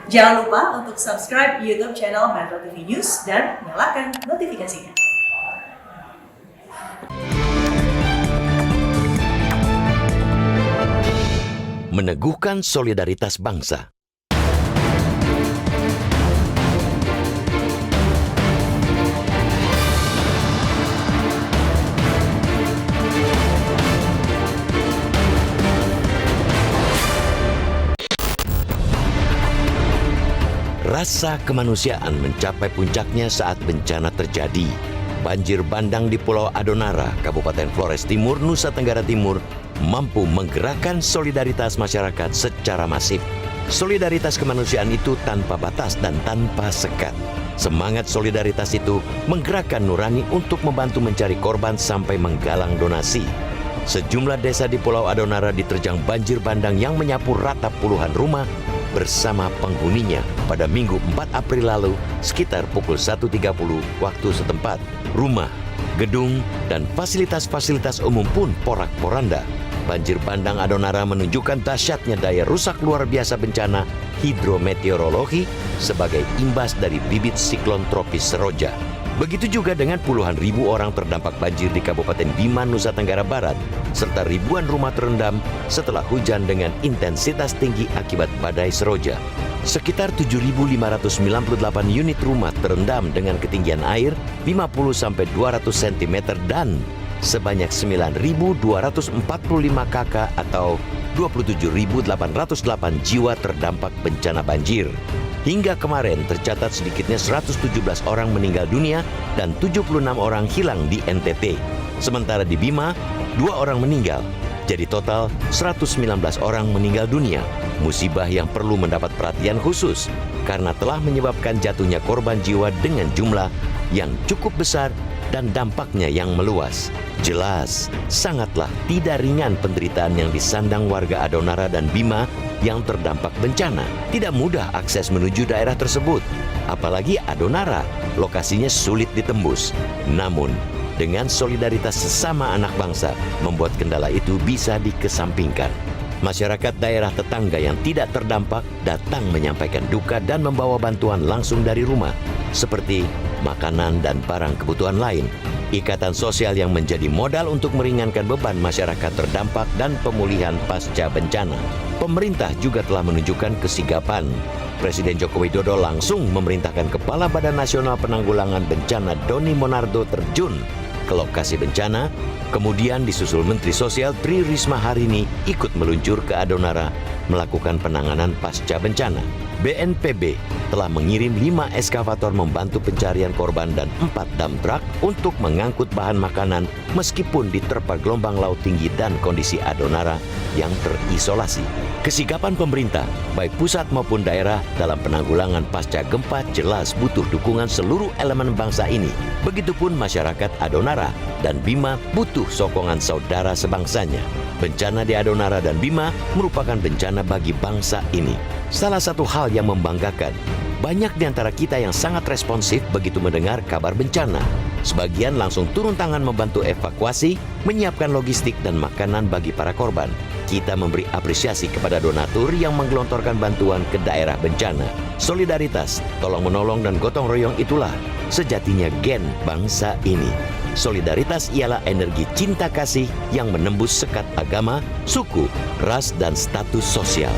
Jangan lupa untuk subscribe YouTube channel Metro TV News dan nyalakan notifikasinya. Meneguhkan solidaritas bangsa. Rasa kemanusiaan mencapai puncaknya saat bencana terjadi. Banjir bandang di Pulau Adonara, Kabupaten Flores Timur, Nusa Tenggara Timur, mampu menggerakkan solidaritas masyarakat secara masif. Solidaritas kemanusiaan itu tanpa batas dan tanpa sekat. Semangat solidaritas itu menggerakkan nurani untuk membantu mencari korban sampai menggalang donasi. Sejumlah desa di Pulau Adonara diterjang banjir bandang yang menyapu rata puluhan rumah bersama penghuninya pada Minggu 4 April lalu sekitar pukul 1.30 waktu setempat. Rumah, gedung, dan fasilitas-fasilitas umum pun porak-poranda. Banjir bandang Adonara menunjukkan dahsyatnya daya rusak luar biasa bencana hidrometeorologi sebagai imbas dari bibit siklon tropis Seroja. Begitu juga dengan puluhan ribu orang terdampak banjir di Kabupaten Bima, Nusa Tenggara Barat, serta ribuan rumah terendam setelah hujan dengan intensitas tinggi akibat badai Seroja. Sekitar 7.598 unit rumah terendam dengan ketinggian air 50-200 cm dan sebanyak 9.245 kakak atau 27.808 jiwa terdampak bencana banjir. Hingga kemarin tercatat sedikitnya 117 orang meninggal dunia dan 76 orang hilang di NTT. Sementara di Bima, 2 orang meninggal. Jadi total 119 orang meninggal dunia. Musibah yang perlu mendapat perhatian khusus karena telah menyebabkan jatuhnya korban jiwa dengan jumlah yang cukup besar dan dampaknya yang meluas. Jelas, sangatlah tidak ringan penderitaan yang disandang warga Adonara dan Bima yang terdampak bencana. Tidak mudah akses menuju daerah tersebut, apalagi Adonara, lokasinya sulit ditembus. Namun, dengan solidaritas sesama anak bangsa, membuat kendala itu bisa dikesampingkan. Masyarakat daerah tetangga yang tidak terdampak datang menyampaikan duka dan membawa bantuan langsung dari rumah, seperti makanan dan barang kebutuhan lain. Ikatan sosial yang menjadi modal untuk meringankan beban masyarakat terdampak dan pemulihan pasca bencana. Pemerintah juga telah menunjukkan kesigapan. Presiden Joko Widodo langsung memerintahkan Kepala Badan Nasional Penanggulangan Bencana Doni Monardo terjun ke lokasi bencana, kemudian disusul Menteri Sosial Tri Risma hari ini ikut meluncur ke Adonara melakukan penanganan pasca bencana. BNPB telah mengirim 5 eskavator membantu pencarian korban dan 4 dump truck untuk mengangkut bahan makanan meskipun diterpa gelombang laut tinggi dan kondisi Adonara yang terisolasi. Kesigapan pemerintah, baik pusat maupun daerah dalam penanggulangan pasca gempa jelas butuh dukungan seluruh elemen bangsa ini. Begitupun masyarakat Adonara dan Bima butuh sokongan saudara sebangsanya. Bencana di Adonara dan Bima merupakan bencana bagi bangsa ini. Salah satu hal yang membanggakan, banyak di antara kita yang sangat responsif begitu mendengar kabar bencana. Sebagian langsung turun tangan membantu evakuasi, menyiapkan logistik dan makanan bagi para korban. Kita memberi apresiasi kepada donatur yang menggelontorkan bantuan ke daerah bencana. Solidaritas, tolong-menolong dan gotong royong itulah sejatinya gen bangsa ini. Solidaritas ialah energi cinta kasih yang menembus sekat agama, suku, ras, dan status sosial.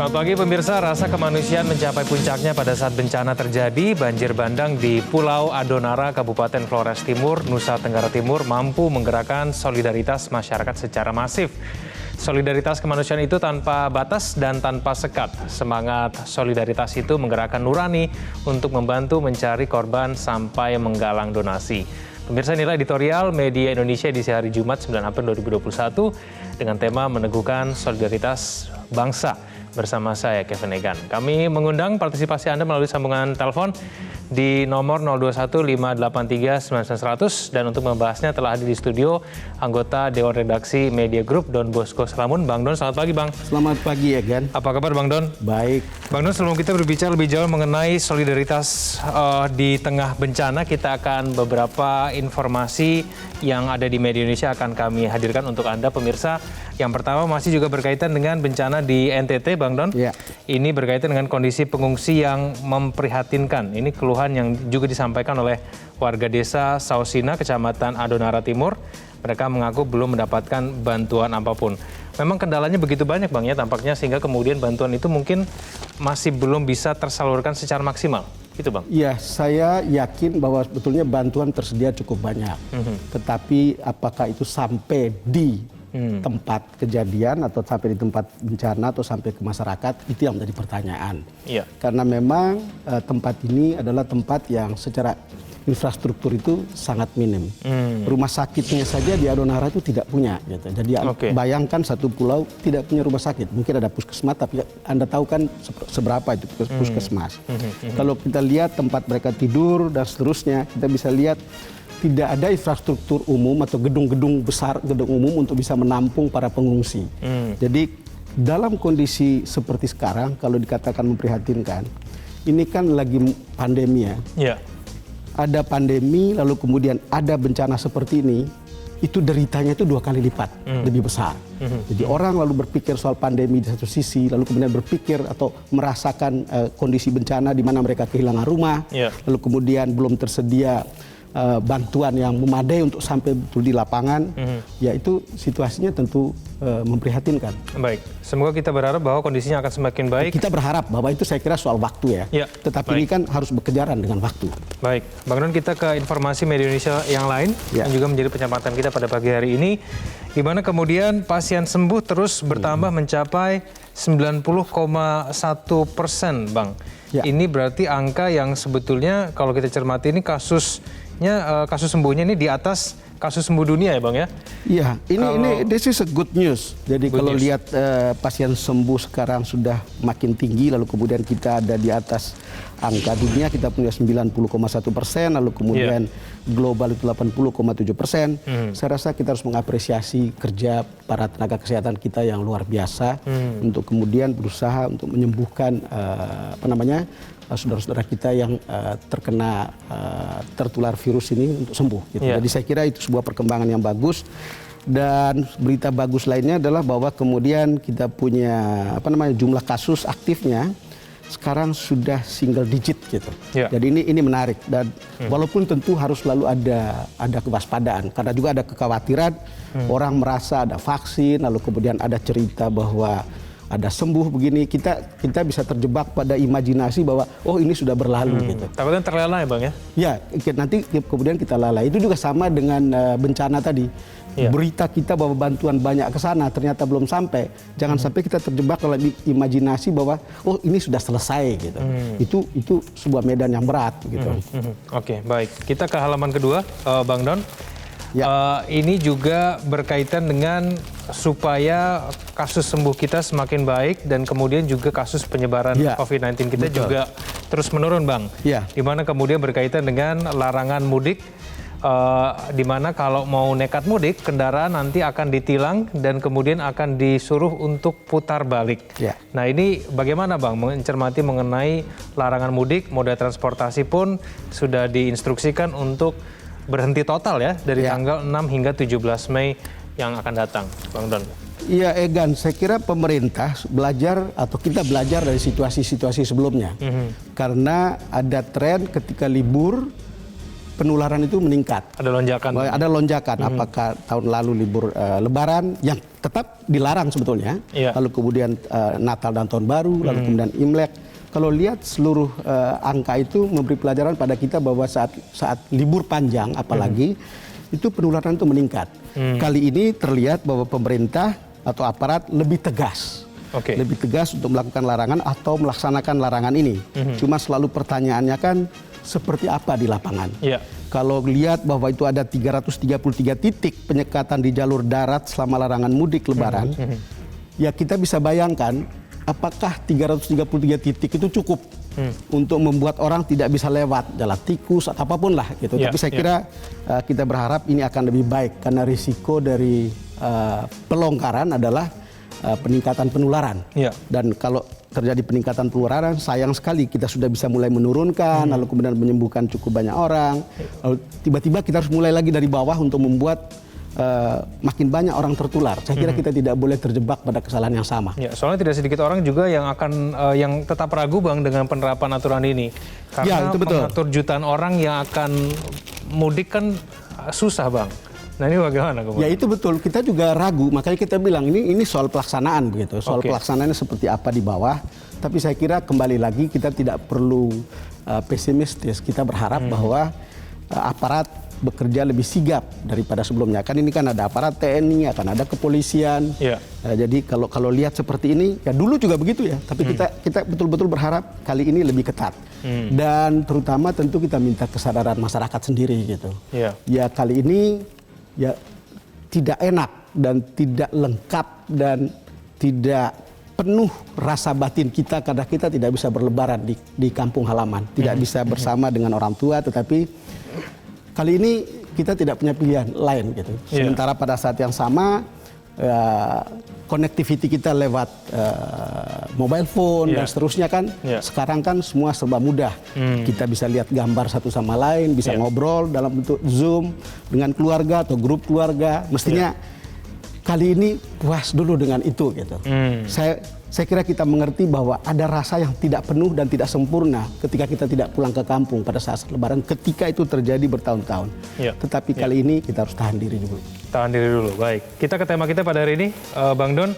Selamat pagi pemirsa, rasa kemanusiaan mencapai puncaknya pada saat bencana terjadi. Banjir bandang di Pulau Adonara, Kabupaten Flores Timur, Nusa Tenggara Timur mampu menggerakkan solidaritas masyarakat secara masif. Solidaritas kemanusiaan itu tanpa batas dan tanpa sekat. Semangat solidaritas itu menggerakkan nurani untuk membantu mencari korban sampai menggalang donasi. Pemirsa, inilah editorial Media Indonesia di hari Jumat 9 April 2021 dengan tema meneguhkan solidaritas bangsa. Bersama saya Kevin Egan. Kami mengundang partisipasi Anda melalui sambungan telepon di nomor 021-583-99100. Dan untuk membahasnya telah hadir di studio anggota Dewan Redaksi Media Group Don Bosco Slamun. Bang Don, selamat pagi Bang. Selamat pagi Egan. Apa kabar Bang Don? Baik. Bang Don, sebelum kita berbicara lebih jauh mengenai solidaritas di tengah bencana, kita akan beberapa informasi yang ada di media Indonesia akan kami hadirkan untuk Anda pemirsa. Yang pertama masih juga berkaitan dengan bencana di NTT, Bang Don. Ya. Ini berkaitan dengan kondisi pengungsi yang memprihatinkan. Ini keluhan yang juga disampaikan oleh warga desa Sausina, Kecamatan Adonara Timur. Mereka mengaku belum mendapatkan bantuan apapun. Memang kendalanya begitu banyak Bang ya tampaknya, sehingga kemudian bantuan itu mungkin masih belum bisa tersalurkan secara maksimal. Itu Bang? Ya, saya yakin bahwa sebetulnya bantuan tersedia cukup banyak. Tetapi apakah itu sampai di tempat kejadian atau sampai di tempat bencana atau sampai ke masyarakat, itu yang menjadi pertanyaan. Iya. Karena memang tempat ini adalah tempat yang secara infrastruktur itu sangat minim. Rumah sakitnya saja di Adonara itu tidak punya. Gitu. Jadi bayangkan satu pulau tidak punya rumah sakit. Mungkin ada puskesmas, tapi Anda tahu kan seberapa itu puskesmas. Kalau kita lihat tempat mereka tidur dan seterusnya, kita bisa lihat tidak ada infrastruktur umum atau gedung-gedung besar, gedung umum untuk bisa menampung para pengungsi. Jadi dalam kondisi seperti sekarang, kalau dikatakan memprihatinkan, ini kan lagi pandemi ya. Iya. Ada pandemi, lalu kemudian ada bencana seperti ini, itu deritanya itu 2 kali lipat, lebih besar. Jadi orang lalu berpikir soal pandemi di satu sisi, lalu kemudian berpikir atau merasakan kondisi bencana di mana mereka kehilangan rumah, lalu kemudian belum tersedia bantuan yang memadai untuk sampai betul di lapangan, ya itu situasinya tentu memprihatinkan. Baik, semoga kita berharap bahwa kondisinya akan semakin baik. Kita berharap bahwa itu saya kira soal waktu ya. Tetapi ini kan harus berkejaran dengan waktu. Baik, Bang Don, kita ke informasi media Indonesia yang lain yang juga menjadi pencermatan kita pada pagi hari ini, di mana kemudian pasien sembuh terus bertambah mencapai 90,1%, Bang. Ini berarti angka yang sebetulnya kalau kita cermati ini kasus sembuhnya ini di atas kasus sembuh dunia ya Bang ya? Iya, this is a good news. Jadi kalau lihat pasien sembuh sekarang sudah makin tinggi, lalu kemudian kita ada di atas angka dunia, kita punya 90,1%, lalu kemudian global itu 80,7%. Saya rasa kita harus mengapresiasi kerja para tenaga kesehatan kita yang luar biasa untuk kemudian berusaha untuk menyembuhkan saudara-saudara kita yang terkena tertular virus ini untuk sembuh. Gitu. Jadi saya kira itu sebuah perkembangan yang bagus. Dan berita bagus lainnya adalah bahwa kemudian kita punya jumlah kasus aktifnya sekarang sudah single digit gitu. Jadi ini menarik dan walaupun tentu harus selalu ada kewaspadaan karena juga ada kekhawatiran orang merasa ada vaksin lalu kemudian ada cerita bahwa ada sembuh begini, kita bisa terjebak pada imajinasi bahwa oh ini sudah berlalu gitu. Takutnya terlena ya Bang ya? Ya, nanti kemudian kita lalai. Itu juga sama dengan bencana tadi. Berita kita bahwa bantuan banyak ke sana ternyata belum sampai. Jangan sampai kita terjebak dalam imajinasi bahwa oh ini sudah selesai gitu. Itu sebuah medan yang berat gitu. Oke, baik. Kita ke halaman kedua, Bang Don. Ini juga berkaitan dengan supaya kasus sembuh kita semakin baik dan kemudian juga kasus penyebaran COVID-19 kita juga terus menurun, Bang. Di mana kemudian berkaitan dengan larangan mudik, di mana kalau mau nekat mudik, kendaraan nanti akan ditilang dan kemudian akan disuruh untuk putar balik. Nah ini bagaimana Bang mencermati mengenai larangan mudik, moda transportasi pun sudah diinstruksikan untuk berhenti total ya dari tanggal 6 hingga 17 Mei yang akan datang, Bang Don. Iya Egan, saya kira pemerintah belajar atau kita belajar dari situasi-situasi sebelumnya. Karena ada tren ketika libur penularan itu meningkat. Ada lonjakan. Ada lonjakan. Apakah tahun lalu libur Lebaran yang tetap dilarang sebetulnya. Lalu kemudian Natal dan Tahun Baru, lalu kemudian Imlek. Kalau lihat seluruh angka itu memberi pelajaran pada kita bahwa saat libur panjang apalagi itu penularan itu meningkat. Kali ini terlihat bahwa pemerintah atau aparat lebih tegas. Lebih tegas untuk melakukan larangan atau melaksanakan larangan ini. Cuma selalu pertanyaannya kan seperti apa di lapangan. Kalau lihat bahwa itu ada 333 titik penyekatan di jalur darat selama larangan mudik Lebaran, ya kita bisa bayangkan apakah 333 titik itu cukup untuk membuat orang tidak bisa lewat jalan tikus atau apapun lah gitu. Tapi saya kira kita berharap ini akan lebih baik karena risiko dari pelonggaran adalah peningkatan penularan. Dan kalau terjadi peningkatan penularan, sayang sekali kita sudah bisa mulai menurunkan, lalu kemudian menyembuhkan cukup banyak orang. Lalu tiba-tiba kita harus mulai lagi dari bawah untuk membuat makin banyak orang tertular. Saya kira kita tidak boleh terjebak pada kesalahan yang sama. Ya, soalnya tidak sedikit orang juga yang akan yang tetap ragu Bang dengan penerapan aturan ini. Karena itu betul. mengatur jutaan orang yang akan mudik kan susah Bang. Nah ini bagaimana kemudian? Ya itu betul, kita juga ragu, makanya kita bilang ini soal pelaksanaan begitu. Soal pelaksanaannya seperti apa di bawah. Tapi saya kira kembali lagi kita tidak perlu pesimistis. Kita berharap bahwa aparat bekerja lebih sigap daripada sebelumnya. Kan ini kan ada aparat TNI, akan ada kepolisian. Jadi kalau lihat seperti ini, ya dulu juga begitu ya. Tapi kita betul-betul berharap kali ini lebih ketat. Dan terutama tentu kita minta kesadaran masyarakat sendiri gitu. Ya kali ini ya tidak enak dan tidak lengkap dan tidak penuh rasa batin kita karena kita tidak bisa berlebaran di kampung halaman. Tidak bisa bersama dengan orang tua, tetapi kali ini kita tidak punya pilihan lain gitu. Sementara pada saat yang sama connectivity kita lewat mobile phone dan seterusnya kan sekarang kan semua serba mudah. Kita bisa lihat gambar satu sama lain, bisa ngobrol dalam bentuk Zoom dengan keluarga atau grup keluarga. Mestinya kali ini puas dulu dengan itu gitu. Saya kira kita mengerti bahwa ada rasa yang tidak penuh dan tidak sempurna ketika kita tidak pulang ke kampung pada saat Lebaran, ketika itu terjadi bertahun-tahun. Tetapi kali ini kita harus tahan diri dulu. Tahan diri dulu, baik. Kita ke tema kita pada hari ini, Bang Don,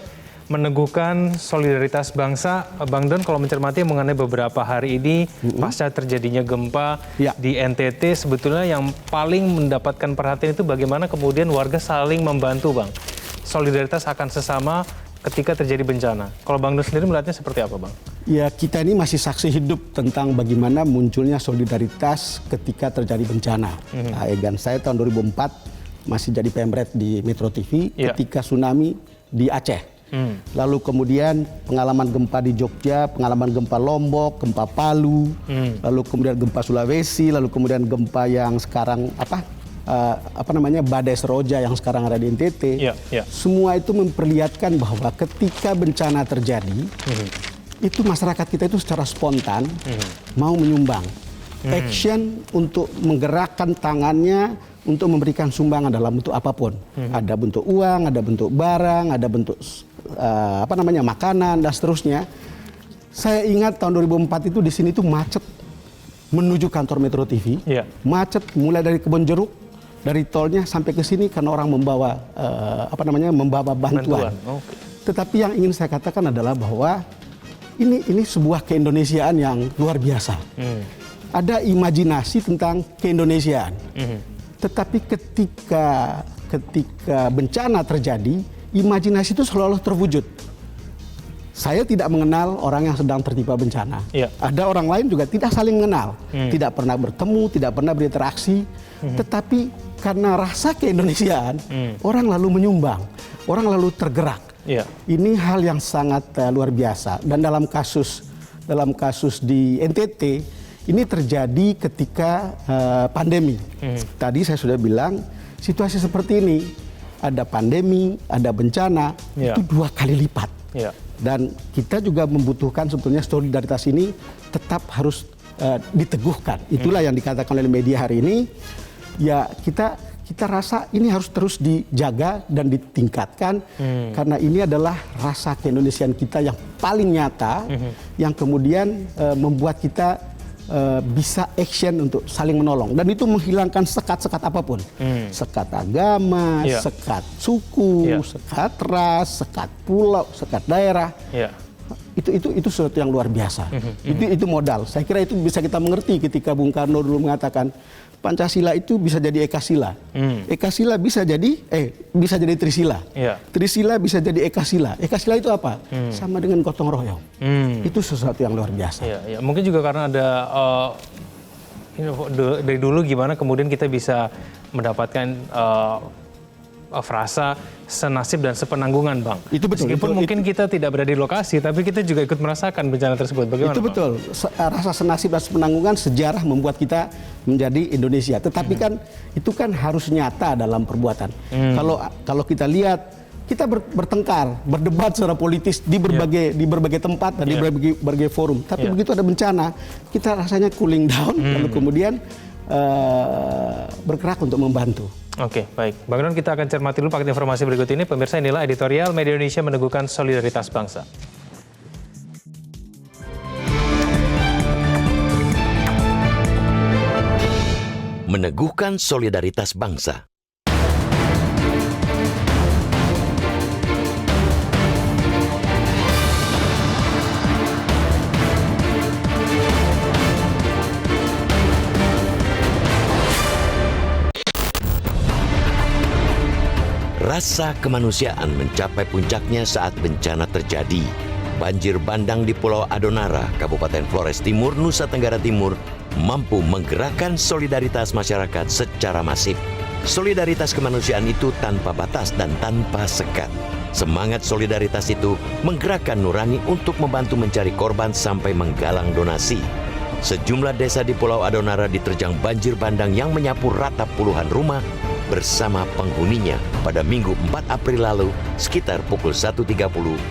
meneguhkan solidaritas bangsa. Bang Don, kalau mencermati mengenai beberapa hari ini, pasca terjadinya gempa di NTT, sebetulnya yang paling mendapatkan perhatian itu bagaimana kemudian warga saling membantu, Bang. Solidaritas akan sesama ketika terjadi bencana. Kalau Bang Don sendiri melihatnya seperti apa, Bang? Ya, kita ini masih saksi hidup tentang bagaimana munculnya solidaritas ketika terjadi bencana. Egan, saya tahun 2004 masih jadi pemret di Metro TV ketika tsunami di Aceh. Lalu kemudian pengalaman gempa di Jogja, pengalaman gempa Lombok, gempa Palu, lalu kemudian gempa Sulawesi, lalu kemudian gempa yang sekarang badai Seroja yang sekarang ada di NTT. Semua itu memperlihatkan bahwa ketika bencana terjadi, itu masyarakat kita itu secara spontan mau menyumbang. Action untuk menggerakkan tangannya untuk memberikan sumbangan dalam bentuk apapun. Ada bentuk uang, ada bentuk barang, ada bentuk makanan dan seterusnya. Saya ingat tahun 2004 itu di sini tuh macet menuju kantor Metro TV. Macet mulai dari Kebon Jeruk, dari tolnya sampai ke sini karena orang membawa membawa bantuan. Tetapi yang ingin saya katakan adalah bahwa ini sebuah keindonesiaan yang luar biasa. Ada imajinasi tentang keindonesiaan. Tetapi ketika bencana terjadi, imajinasi itu seolah-olah terwujud. Saya tidak mengenal orang yang sedang tertimpa bencana. Ada orang lain juga tidak saling mengenal, tidak pernah bertemu, tidak pernah berinteraksi. Tetapi karena rasa keindonesiaan, orang lalu menyumbang, orang lalu tergerak. Ini hal yang sangat luar biasa. Dan dalam kasus di NTT ini terjadi ketika pandemi. Tadi saya sudah bilang situasi seperti ini, ada pandemi, ada bencana, itu 2 kali lipat. Dan kita juga membutuhkan sebetulnya solidaritas ini tetap harus diteguhkan. Itulah yang dikatakan oleh media hari ini. Ya kita rasa ini harus terus dijaga dan ditingkatkan karena ini adalah rasa keindonesiaan kita yang paling nyata yang kemudian membuat kita bisa action untuk saling menolong dan itu menghilangkan sekat-sekat apapun, sekat agama, sekat suku, sekat ras, sekat pulau, sekat daerah. Itu sesuatu yang luar biasa. Itu modal. Saya kira itu bisa kita mengerti ketika Bung Karno dulu mengatakan Pancasila itu bisa jadi Ekasila. Ekasila bisa jadi Trisila. Trisila bisa jadi Ekasila. Ekasila itu apa? Sama dengan gotong royong. Itu sesuatu yang luar biasa. Mungkin juga karena ada dari dulu gimana kemudian kita bisa mendapatkan frasa senasib dan sepenanggungan, Bang. Itu betul. Meskipun mungkin kita tidak berada di lokasi, tapi kita juga ikut merasakan bencana tersebut. Bagaimana, itu betul. Rasa senasib dan sepenanggungan, sejarah membuat kita menjadi Indonesia. Tetapi kan itu kan harus nyata dalam perbuatan. Kalau kita lihat, kita bertengkar, berdebat secara politis di berbagai tempat dan di berbagai forum. Tapi begitu ada bencana, kita rasanya cooling down, lalu kemudian bergerak untuk membantu. Oke, baik. Bang Don, kita akan cermati dulu paket informasi berikut ini. Pemirsa, inilah editorial Media Indonesia meneguhkan solidaritas bangsa. Meneguhkan solidaritas bangsa. Rasa kemanusiaan mencapai puncaknya saat bencana terjadi. Banjir bandang di Pulau Adonara, Kabupaten Flores Timur, Nusa Tenggara Timur, mampu menggerakkan solidaritas masyarakat secara masif. Solidaritas kemanusiaan itu tanpa batas dan tanpa sekat. Semangat solidaritas itu menggerakkan nurani untuk membantu mencari korban sampai menggalang donasi. Sejumlah desa di Pulau Adonara diterjang banjir bandang yang menyapu rata puluhan rumah bersama penghuninya pada Minggu 4 April lalu sekitar pukul 1.30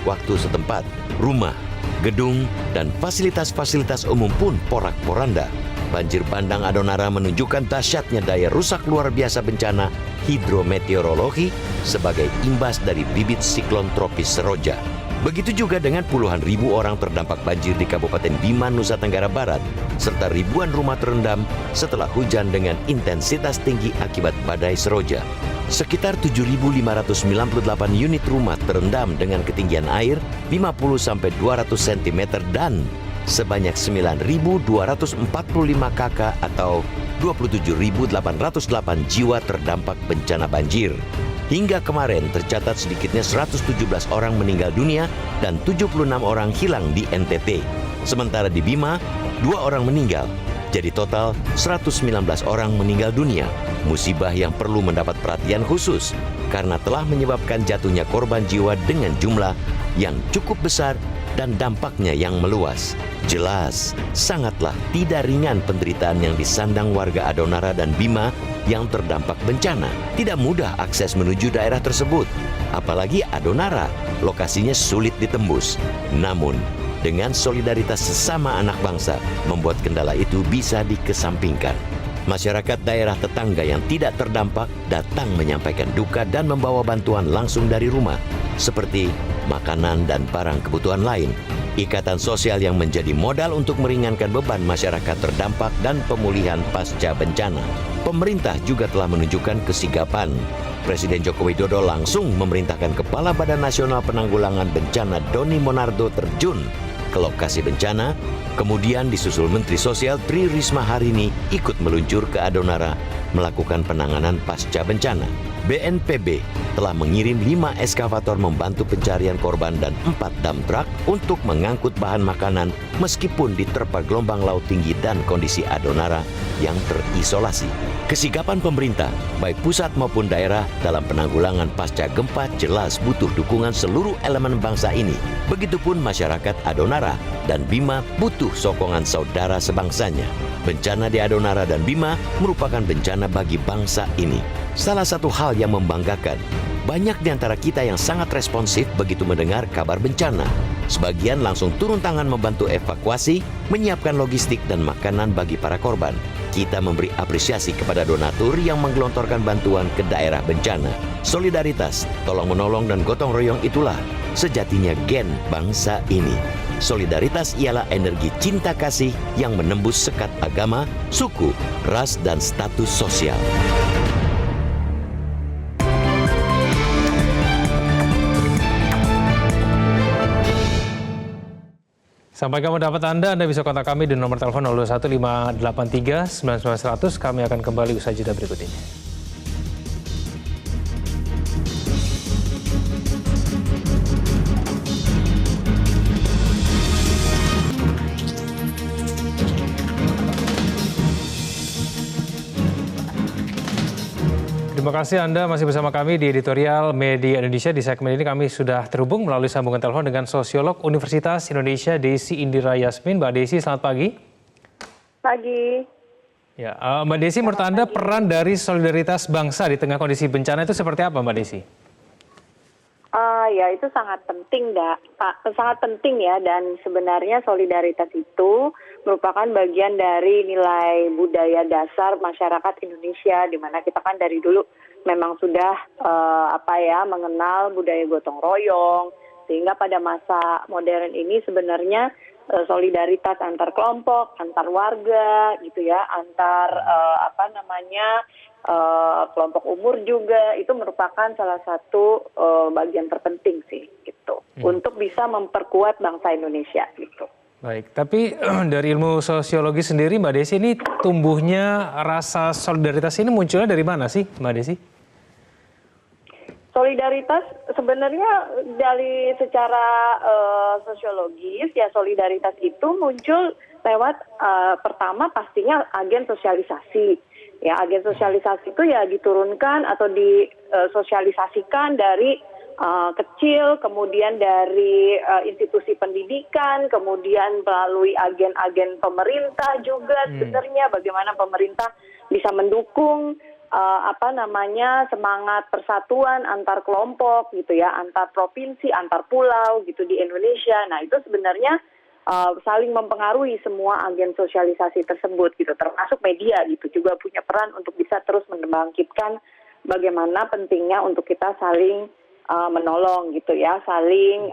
waktu setempat. Rumah, gedung, dan fasilitas-fasilitas umum pun porak-poranda. Banjir bandang Adonara menunjukkan dahsyatnya daya rusak luar biasa bencana hidrometeorologi sebagai imbas dari bibit siklon tropis Seroja. Begitu juga dengan puluhan ribu orang terdampak banjir di Kabupaten Bima, Nusa Tenggara Barat, serta ribuan rumah terendam setelah hujan dengan intensitas tinggi akibat badai Seroja. Sekitar 7.598 unit rumah terendam dengan ketinggian air 50-200 cm dan sebanyak 9.245 kakak atau 27.808 jiwa terdampak bencana banjir. Hingga kemarin tercatat sedikitnya 117 orang meninggal dunia dan 76 orang hilang di NTT. Sementara di Bima, 2 orang meninggal. Jadi total 119 orang meninggal dunia. Musibah yang perlu mendapat perhatian khusus karena telah menyebabkan jatuhnya korban jiwa dengan jumlah yang cukup besar dan dampaknya yang meluas. Jelas, sangatlah tidak ringan penderitaan yang disandang warga Adonara dan Bima yang terdampak bencana. Tidak mudah akses menuju daerah tersebut, apalagi Adonara, lokasinya sulit ditembus. Namun, dengan solidaritas sesama anak bangsa, membuat kendala itu bisa dikesampingkan. Masyarakat daerah tetangga yang tidak terdampak datang menyampaikan duka dan membawa bantuan langsung dari rumah, seperti makanan dan barang kebutuhan lain. Ikatan sosial yang menjadi modal untuk meringankan beban masyarakat terdampak dan pemulihan pasca bencana. Pemerintah juga telah menunjukkan kesigapan. Presiden Joko Widodo langsung memerintahkan Kepala Badan Nasional Penanggulangan Bencana Doni Monardo terjun ke lokasi bencana. Kemudian disusul Menteri Sosial Tri Risma hari ini ikut meluncur ke Adonara melakukan penanganan pasca bencana. BNPB telah mengirim 5 eskavator membantu pencarian korban dan 4 dump truck untuk mengangkut bahan makanan meskipun diterpa gelombang laut tinggi dan kondisi Adonara yang terisolasi. Kesigapan pemerintah, baik pusat maupun daerah dalam penanggulangan pasca gempa jelas butuh dukungan seluruh elemen bangsa ini. Begitupun masyarakat Adonara dan Bima butuh sokongan saudara sebangsanya. Bencana di Adonara dan Bima merupakan bencana bagi bangsa ini. Salah satu hal yang membanggakan, banyak di antara kita yang sangat responsif begitu mendengar kabar bencana. Sebagian langsung turun tangan membantu evakuasi, menyiapkan logistik dan makanan bagi para korban. Kita memberi apresiasi kepada donatur yang menggelontorkan bantuan ke daerah bencana. Solidaritas, tolong-menolong dan gotong royong itulah sejatinya gen bangsa ini. Solidaritas ialah energi cinta kasih yang menembus sekat agama, suku, ras, dan status sosial. Sampai kamu dapat Anda bisa kontak kami di nomor telepon 01583 99100. Kami akan kembali usai jeda berikut ini. Terima kasih Anda masih bersama kami di Editorial Media Indonesia. Di segmen ini kami sudah terhubung melalui sambungan telepon dengan Sosiolog Universitas Indonesia Desi Indira Yasmin. Mbak Desi, selamat pagi. Pagi. Ya, Mbak Desi, menurut Anda peran dari solidaritas bangsa di tengah kondisi bencana itu seperti apa, Mbak Desi? Ya itu sangat penting, Pak. Sangat penting ya, dan sebenarnya solidaritas itu merupakan bagian dari nilai budaya dasar masyarakat Indonesia, di mana kita kan dari dulu memang sudah mengenal budaya gotong royong, sehingga pada masa modern ini sebenarnya solidaritas antar kelompok, antar warga, gitu ya, antar kelompok umur juga itu merupakan salah satu bagian terpenting sih, gitu, untuk bisa memperkuat bangsa Indonesia, gitu. Baik, tapi dari ilmu sosiologi sendiri, Mbak Desi, ini tumbuhnya rasa solidaritas ini munculnya dari mana sih, Mbak Desi? Solidaritas sebenarnya dari secara sosiologis ya, solidaritas itu muncul lewat pertama pastinya agen sosialisasi. Ya, agen sosialisasi itu ya diturunkan atau disosialisasikan dari kecil, kemudian dari institusi pendidikan, kemudian melalui agen-agen pemerintah juga sebenarnya, bagaimana pemerintah bisa mendukung semangat persatuan antar kelompok gitu ya, antar provinsi, antar pulau gitu di Indonesia. Nah, itu sebenarnya saling mempengaruhi semua agen sosialisasi tersebut gitu, termasuk media gitu juga punya peran untuk bisa terus membangkitkan bagaimana pentingnya untuk kita saling menolong gitu ya, saling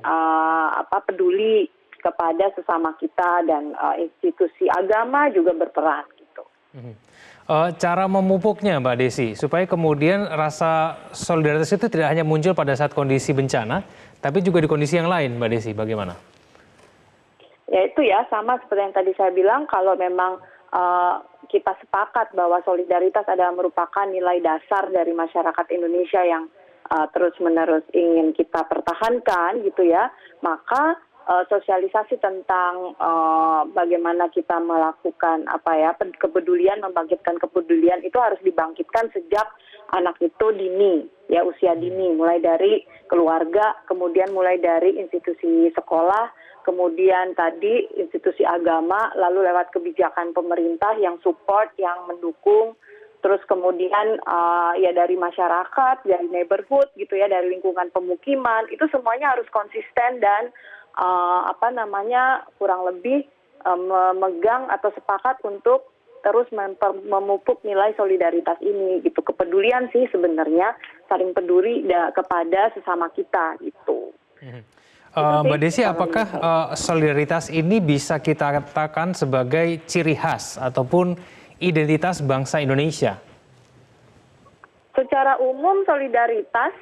peduli kepada sesama kita, dan institusi agama juga berperan gitu. Cara memupuknya, Mbak Desi, supaya kemudian rasa solidaritas itu tidak hanya muncul pada saat kondisi bencana, tapi juga di kondisi yang lain, Mbak Desi, bagaimana? Ya itu ya, sama seperti yang tadi saya bilang, kalau memang kita sepakat bahwa solidaritas adalah merupakan nilai dasar dari masyarakat Indonesia yang terus-menerus ingin kita pertahankan gitu ya, maka sosialisasi tentang bagaimana kita melakukan kepedulian, membangkitkan kepedulian itu harus dibangkitkan sejak anak itu dini, ya, usia dini, mulai dari keluarga, kemudian mulai dari institusi sekolah, kemudian tadi institusi agama, lalu lewat kebijakan pemerintah yang support, yang mendukung, terus kemudian ya dari masyarakat, dari neighborhood gitu ya, dari lingkungan pemukiman, itu semuanya harus konsisten dan kurang lebih memegang atau sepakat untuk terus memupuk nilai solidaritas ini gitu. Kepedulian sih sebenarnya, saling peduli kepada sesama kita gitu. Mbak Desi, apakah solidaritas ini bisa kita katakan sebagai ciri khas ataupun identitas bangsa Indonesia? Secara umum solidaritas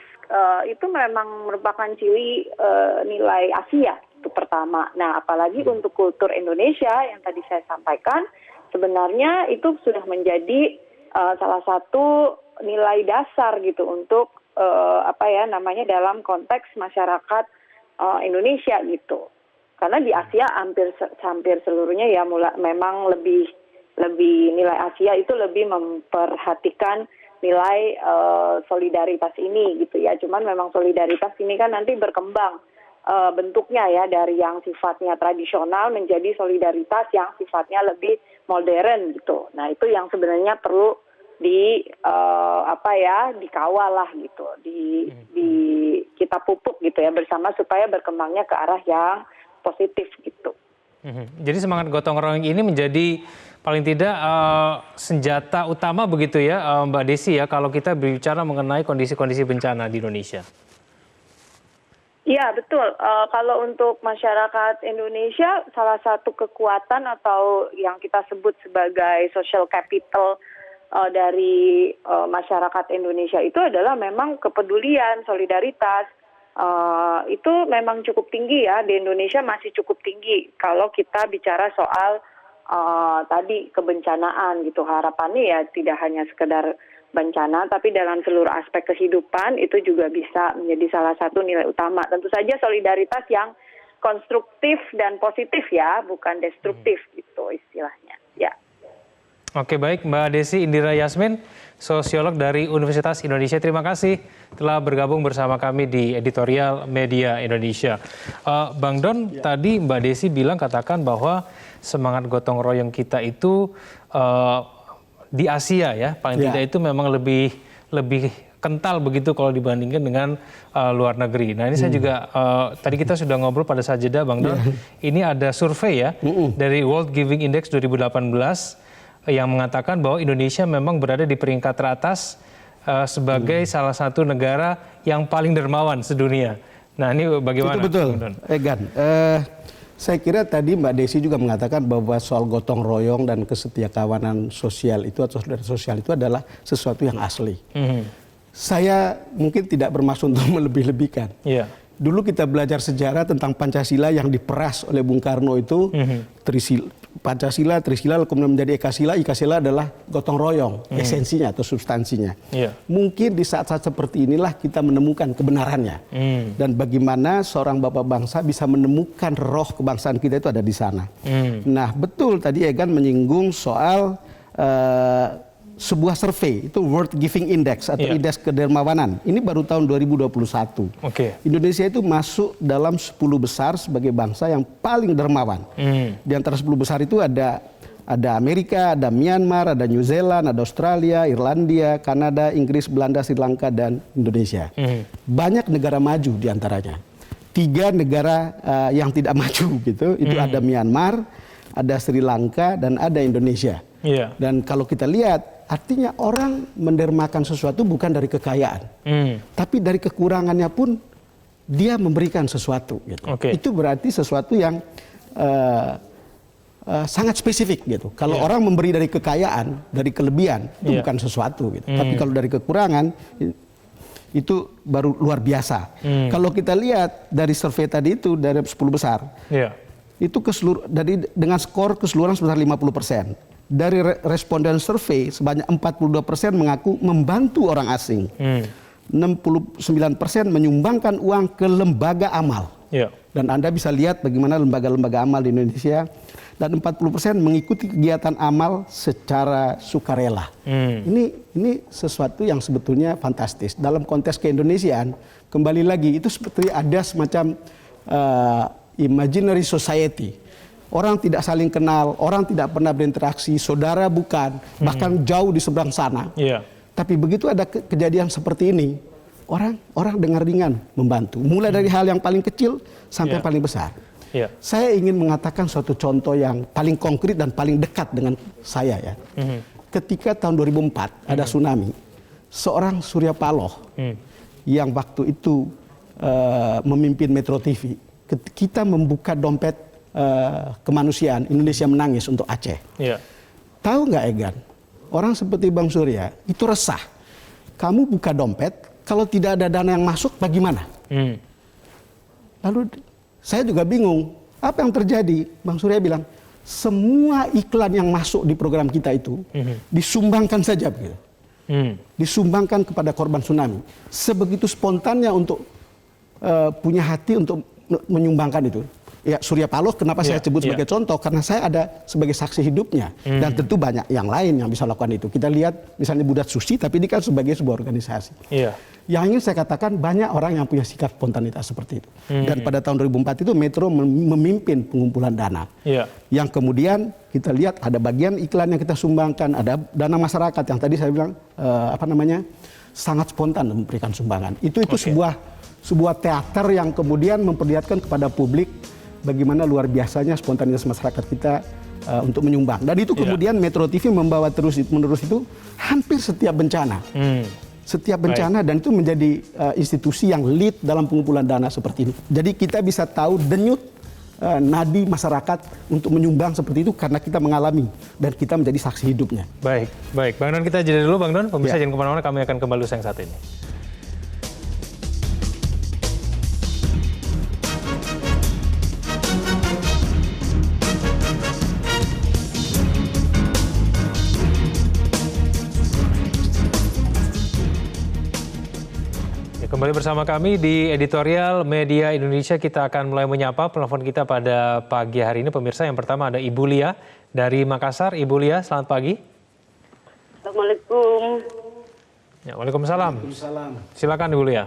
itu memang merupakan ciri nilai Asia itu pertama. Nah, apalagi untuk kultur Indonesia yang tadi saya sampaikan, sebenarnya itu sudah menjadi salah satu nilai dasar gitu untuk dalam konteks masyarakat Indonesia gitu. Karena di Asia hampir seluruhnya ya memang lebih nilai Asia itu lebih memperhatikan nilai solidaritas ini gitu ya. Cuman memang solidaritas ini kan nanti berkembang bentuknya ya, dari yang sifatnya tradisional menjadi solidaritas yang sifatnya lebih modern gitu. Nah, itu yang sebenarnya perlu dikawal lah gitu, kita pupuk gitu ya bersama supaya berkembangnya ke arah yang positif gitu. Jadi semangat gotong royong ini menjadi paling tidak senjata utama begitu ya, Mbak Desi ya, kalau kita berbicara mengenai kondisi-kondisi bencana di Indonesia. Iya betul, kalau untuk masyarakat Indonesia salah satu kekuatan atau yang kita sebut sebagai social capital dari masyarakat Indonesia itu adalah memang kepedulian, solidaritas. Itu memang cukup tinggi ya, di Indonesia masih cukup tinggi kalau kita bicara soal tadi kebencanaan gitu. Harapannya ya tidak hanya sekedar bencana, tapi dalam seluruh aspek kehidupan itu juga bisa menjadi salah satu nilai utama. Tentu saja solidaritas yang konstruktif dan positif ya, bukan destruktif gitu istilahnya. Ya. Oke, baik, Mbak Desi Indira Yasmin, sosiolog dari Universitas Indonesia. Terima kasih telah bergabung bersama kami di Editorial Media Indonesia. Bang Don, tadi Mbak Desi katakan bahwa semangat gotong royong kita itu di Asia ya, paling tidak itu memang lebih kental begitu kalau dibandingkan dengan luar negeri. Nah ini saya juga, tadi kita sudah ngobrol pada saat jeda Bang Don, ini ada survei ya dari World Giving Index 2018 yang mengatakan bahwa Indonesia memang berada di peringkat teratas sebagai salah satu negara yang paling dermawan sedunia. Nah ini bagaimana? Itu betul, Egan. Saya kira tadi Mbak Desi juga mengatakan bahwa soal gotong royong dan kesetiakawanan sosial itu atau saudara sosial itu adalah sesuatu yang asli. Saya mungkin tidak bermaksud untuk melebih-lebihkan. Dulu kita belajar sejarah tentang Pancasila yang diperas oleh Bung Karno itu, Pancasila, Trisila, kemudian menjadi Ekasila. Ekasila adalah gotong royong, esensinya atau substansinya. Mungkin di saat-saat seperti inilah kita menemukan kebenarannya. Dan bagaimana seorang bapak bangsa bisa menemukan roh kebangsaan kita itu ada di sana. Nah betul tadi Egan menyinggung soal sebuah survei, itu World Giving Index atau indeks kedermawanan. Ini baru tahun 2021. Indonesia itu masuk dalam 10 besar sebagai bangsa yang paling dermawan. Di antara 10 besar itu ada Amerika, ada Myanmar, ada New Zealand, ada Australia, Irlandia, Kanada, Inggris, Belanda, Sri Lanka, dan Indonesia. Banyak negara maju di antaranya. 3 negara yang tidak maju gitu, itu ada Myanmar, ada Sri Lanka, dan ada Indonesia. Dan kalau kita lihat, artinya orang mendermakan sesuatu bukan dari kekayaan, tapi dari kekurangannya pun dia memberikan sesuatu. Gitu. Itu berarti sesuatu yang sangat spesifik gitu. Kalau orang memberi dari kekayaan, dari kelebihan, itu bukan sesuatu. Gitu. Tapi kalau dari kekurangan, itu baru luar biasa. Kalau kita lihat dari survei tadi itu dari 10 besar, itu dengan skor keseluruhan sebesar 50%. Dari responden survei sebanyak 42% mengaku membantu orang asing. 69% menyumbangkan uang ke lembaga amal. Dan Anda bisa lihat bagaimana lembaga-lembaga amal di Indonesia. Dan 40% mengikuti kegiatan amal secara sukarela. Ini sesuatu yang sebetulnya fantastis. Dalam konteks keindonesiaan, kembali lagi itu seperti ada semacam imaginary society. Orang tidak saling kenal, orang tidak pernah berinteraksi, saudara bukan, bahkan jauh di seberang sana. Tapi begitu ada kejadian seperti ini, orang dengar ringan membantu. Mulai dari hal yang paling kecil sampai yang paling besar. Saya ingin mengatakan suatu contoh yang paling konkret dan paling dekat dengan saya ya. Ketika tahun 2004 ada tsunami, seorang Surya Paloh yang waktu itu memimpin Metro TV, kita membuka dompet kemanusiaan Indonesia Menangis untuk Aceh. Tahu nggak Egan? Orang seperti Bang Surya itu resah. Kamu buka dompet, kalau tidak ada dana yang masuk, bagaimana? Lalu saya juga bingung. Apa yang terjadi? Bang Surya bilang, semua iklan yang masuk di program kita itu disumbangkan saja begitu. Disumbangkan kepada korban tsunami. Sebegitu spontannya untuk punya hati untuk menyumbangkan itu. Ya Surya Paloh kenapa saya sebut sebagai contoh, karena saya ada sebagai saksi hidupnya. Dan tentu banyak yang lain yang bisa lakukan itu. Kita lihat misalnya Budat Susi, tapi ini kan sebagai sebuah organisasi. Yang ingin saya katakan, banyak orang yang punya sikap spontanitas seperti itu. Dan pada tahun 2004 itu Metro memimpin pengumpulan dana. Yang kemudian kita lihat ada bagian iklan yang kita sumbangkan, ada dana masyarakat yang tadi saya bilang sangat spontan memberikan sumbangan. Itu sebuah teater yang kemudian memperlihatkan kepada publik bagaimana luar biasanya spontanitas masyarakat kita untuk menyumbang. Dan itu kemudian Metro TV membawa terus-menerus itu hampir setiap bencana. Setiap bencana, dan itu menjadi institusi yang lead dalam pengumpulan dana seperti ini. Jadi kita bisa tahu denyut nadi masyarakat untuk menyumbang seperti itu karena kita mengalami dan kita menjadi saksi hidupnya. Baik. Bang Don, kita jeda dulu Bang Don. Pemirsa jangan kemana-mana, kami akan kembali usai yang saat ini. Kembali bersama kami di Editorial Media Indonesia. Kita akan mulai menyapa penelpon kita pada pagi hari ini. Pemirsa, yang pertama ada Ibu Lia dari Makassar. Ibu Lia, selamat pagi. Assalamualaikum. Ya, Waalaikumsalam. Waalaikumsalam. Silakan Ibu Lia.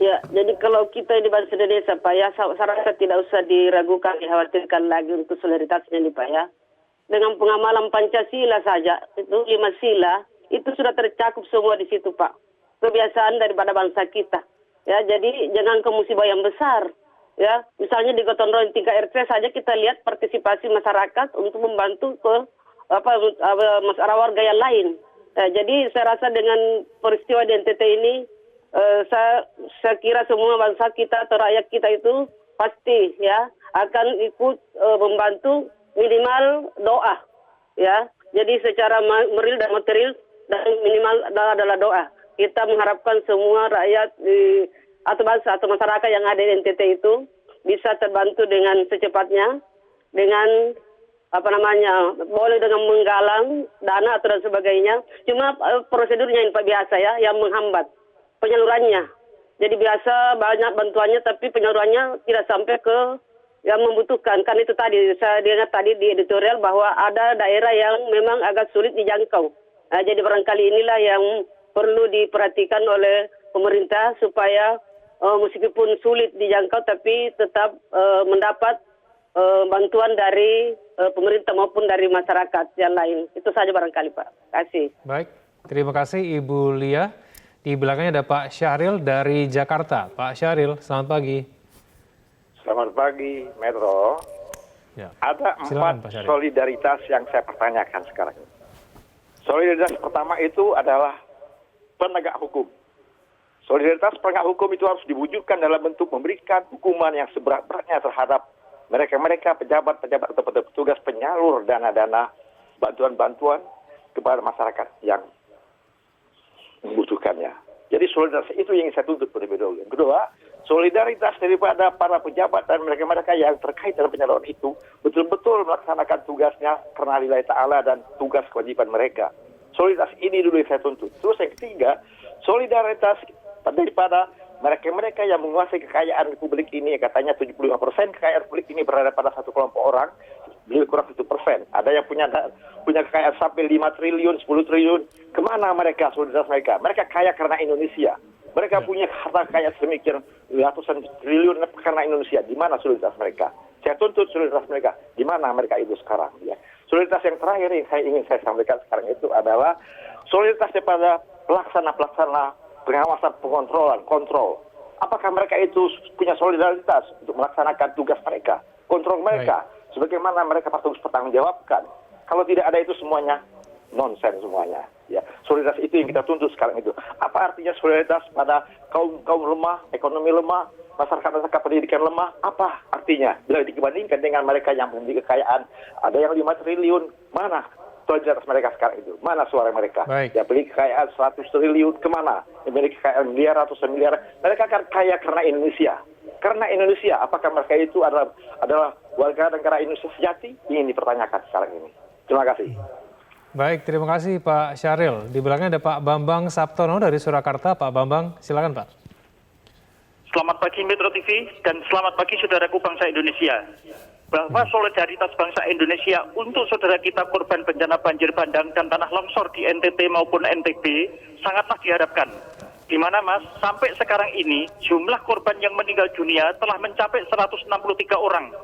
Ya, jadi kalau kita di bangsa Indonesia, Pak, ya, saya rasa tidak usah diragukan, dikhawatirkan lagi untuk solidaritasnya nih, Pak, ya. Dengan pengamalan Pancasila saja, itu 5 sila, itu sudah tercakup semua di situ, Pak. Kebiasaan daripada bangsa kita. Ya, jadi jangan ke musibah yang besar. Ya, misalnya di gotong royong tingkat RT saja kita lihat partisipasi masyarakat untuk membantu ke masyarakat warga yang lain. Jadi saya rasa dengan peristiwa di NTT ini, saya kira semua bangsa kita atau rakyat kita itu pasti ya akan ikut membantu minimal doa ya. Jadi secara moral dan material dan minimal adalah doa. Kita mengharapkan semua rakyat atau bangsa atau masyarakat yang ada di NTT itu bisa terbantu dengan secepatnya dengan boleh dengan menggalang dana atau dan sebagainya. Cuma prosedurnya yang biasa ya yang menghambat penyalurannya. Jadi biasa banyak bantuannya tapi penyalurannya tidak sampai ke yang membutuhkan. Kan itu tadi saya dengar tadi di editorial bahwa ada daerah yang memang agak sulit dijangkau. Jadi barangkali inilah yang perlu diperhatikan oleh pemerintah supaya meskipun sulit dijangkau tapi tetap mendapat bantuan dari pemerintah maupun dari masyarakat yang lain. Itu saja barangkali, Pak. Terima kasih. Baik, terima kasih Ibu Lia. Di belakangnya ada Pak Syahril dari Jakarta. Pak Syahril, selamat pagi. Selamat pagi, Metro. Ya. Ada Silakan, 4 solidaritas yang saya pertanyakan sekarang ini. Solidaritas pertama itu adalah penegak hukum. Solidaritas penegak hukum itu harus diwujudkan dalam bentuk memberikan hukuman yang seberat-beratnya terhadap mereka-mereka pejabat-pejabat atau petugas penyalur dana-dana bantuan-bantuan kepada masyarakat yang membutuhkannya. Jadi solidaritas itu yang saya tuntut terlebih dahulu. Yang kedua, solidaritas daripada para pejabat dan mereka-mereka yang terkait dengan penyaluran itu betul-betul melaksanakan tugasnya karena lillahi ta'ala dan tugas kewajiban mereka. Solidaritas ini dulu yang saya tuntut. Terus yang ketiga, solidaritas daripada mereka-mereka yang menguasai kekayaan Republik ini, katanya 75% kekayaan Republik ini berada pada satu kelompok orang, lebih kurang 1%. Ada yang punya kekayaan sampai 5 triliun, 10 triliun. Kemana mereka, solidaritas mereka? Mereka kaya karena Indonesia. Mereka punya harta kekayaan sedemikian ratusan triliun karena Indonesia. Di mana solidaritas mereka? Saya tuntut solidaritas mereka. Di mana mereka itu sekarang? Ya. Solidaritas yang terakhir yang ingin saya sampaikan sekarang itu adalah solidaritas kepada pelaksana pengawasan, pengontrolan, kontrol. Apakah mereka itu punya solidaritas untuk melaksanakan tugas mereka, kontrol mereka, sebagaimana mereka patut bertanggungjawabkan. Kalau tidak ada itu semuanya nonsen semuanya. Ya, solidaritas itu yang kita tuntut sekarang itu. Apa artinya solidaritas pada kaum lemah, ekonomi lemah, masyarakat pendidikan lemah? Apa artinya? Bila dibandingkan dengan mereka yang memiliki kekayaan, ada yang 5 triliun, mana solidaritas mereka sekarang itu? Mana suara mereka? Yang memiliki kekayaan 100 triliun, kemana? Yang memiliki kekayaan miliar, ratusan miliar. Mereka kan kaya karena Indonesia. Karena Indonesia, apakah mereka itu adalah warga negara Indonesia sejati? Ini dipertanyakan sekarang ini. Terima kasih. Baik, terima kasih Pak Syahril. Di belakangnya ada Pak Bambang Saptono dari Surakarta. Pak Bambang, silakan Pak. Selamat pagi Metro TV dan selamat pagi saudaraku bangsa Indonesia. Bahwa solidaritas bangsa Indonesia untuk saudara kita korban bencana banjir bandang dan tanah longsor di NTT maupun NTB sangatlah diharapkan. Di mana Mas, sampai sekarang ini jumlah korban yang meninggal dunia telah mencapai 163 orang.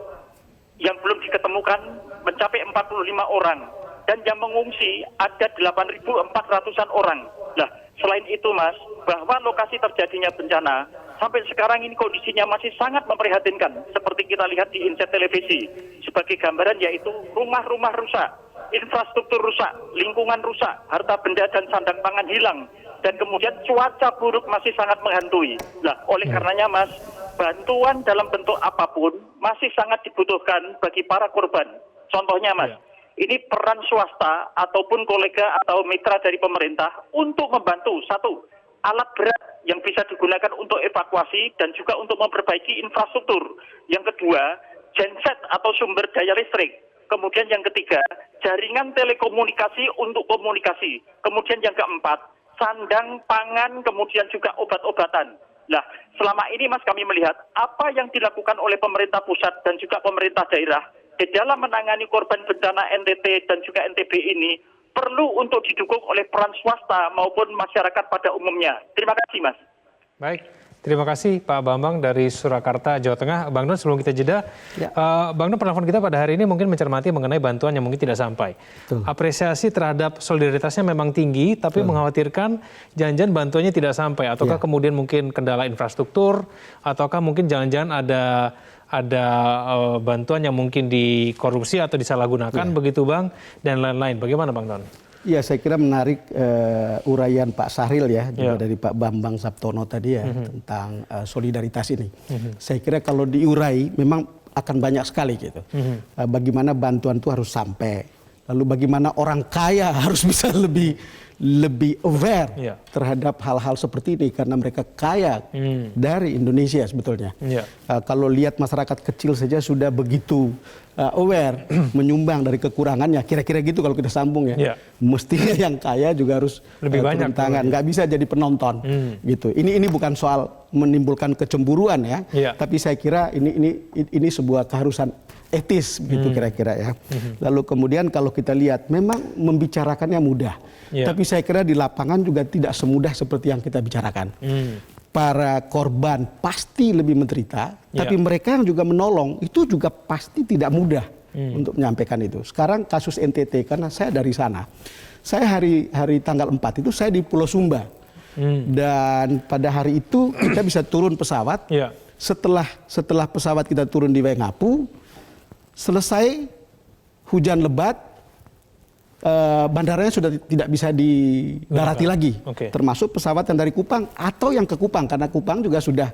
Yang belum diketemukan mencapai 45 orang. Dan yang mengungsi ada 8.400-an orang. Nah, selain itu Mas, bahwa lokasi terjadinya bencana sampai sekarang ini kondisinya masih sangat memprihatinkan. Seperti kita lihat di inset televisi. Sebagai gambaran yaitu rumah-rumah rusak, infrastruktur rusak, lingkungan rusak, harta benda dan sandang pangan hilang. Dan kemudian cuaca buruk masih sangat menghantui. Nah, oleh karenanya Mas, bantuan dalam bentuk apapun masih sangat dibutuhkan bagi para korban. Contohnya Mas, ini peran swasta ataupun kolega atau mitra dari pemerintah untuk membantu satu, alat berat yang bisa digunakan untuk evakuasi dan juga untuk memperbaiki infrastruktur. Yang kedua, genset atau sumber daya listrik. Kemudian yang ketiga, jaringan telekomunikasi untuk komunikasi. Kemudian yang keempat, sandang pangan, kemudian juga obat-obatan. Nah, selama ini Mas kami melihat apa yang dilakukan oleh pemerintah pusat dan juga pemerintah daerah di dalam menangani korban bencana NTT dan juga NTB ini perlu untuk didukung oleh peran swasta maupun masyarakat pada umumnya. Terima kasih, Mas. Baik, terima kasih Pak Bambang dari Surakarta, Jawa Tengah. Bang Don, sebelum kita jeda, Bang Don, penelpon kita pada hari ini mungkin mencermati mengenai bantuan yang mungkin tidak sampai. Betul. Apresiasi terhadap solidaritasnya memang tinggi, tapi mengkhawatirkan jangan-jangan bantuannya tidak sampai. Ataukah kemudian mungkin kendala infrastruktur, ataukah mungkin jangan-jangan ada bantuan yang mungkin dikorupsi atau disalahgunakan, begitu Bang, dan lain-lain. Bagaimana Bang Don? Iya, saya kira menarik uraian Pak Sahril ya, juga dari Pak Bambang Saptono tadi ya, tentang solidaritas ini. Saya kira kalau diurai memang akan banyak sekali gitu. Bagaimana bantuan itu harus sampai, lalu bagaimana orang kaya harus bisa lebih aware terhadap hal-hal seperti ini karena mereka kaya dari Indonesia sebetulnya. Kalau lihat masyarakat kecil saja sudah begitu aware menyumbang dari kekurangannya, kira-kira gitu kalau kita sambung ya. Mestinya yang kaya juga harus lebih banyak tangan, nggak bisa jadi penonton gitu. Ini bukan soal menimbulkan kecemburuan ya, tapi saya kira ini sebuah keharusan etis gitu kira-kira ya. Lalu kemudian kalau kita lihat memang membicarakannya mudah, tapi saya kira di lapangan juga tidak semudah seperti yang kita bicarakan. Para korban pasti lebih menderita, tapi mereka yang juga menolong itu juga pasti tidak mudah untuk menyampaikan itu. Sekarang kasus NTT, karena saya dari sana, saya hari tanggal 4 itu saya di Pulau Sumba, dan pada hari itu kita bisa turun pesawat. Setelah pesawat kita turun di Waingapu, selesai hujan lebat, bandaranya sudah tidak bisa didarati lagi, termasuk pesawat yang dari Kupang atau yang ke Kupang, karena Kupang juga sudah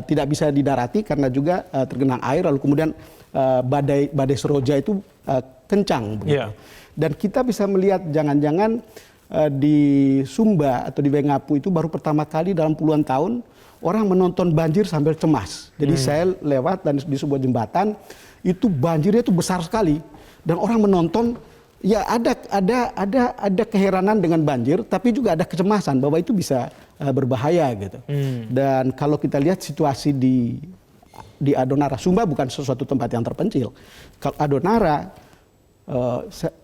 tidak bisa didarati karena juga tergenang air, lalu kemudian badai Seroja itu kencang begitu. Dan kita bisa melihat jangan-jangan di Sumba atau di Waingapu itu baru pertama kali dalam puluhan tahun orang menonton banjir sambil cemas. Jadi saya lewat dan di sebuah jembatan itu banjirnya itu besar sekali dan orang menonton. Ya ada keheranan dengan banjir, tapi juga ada kecemasan bahwa itu bisa berbahaya gitu. Dan kalau kita lihat situasi di Adonara, Sumba bukan sesuatu tempat yang terpencil. Kalau Adonara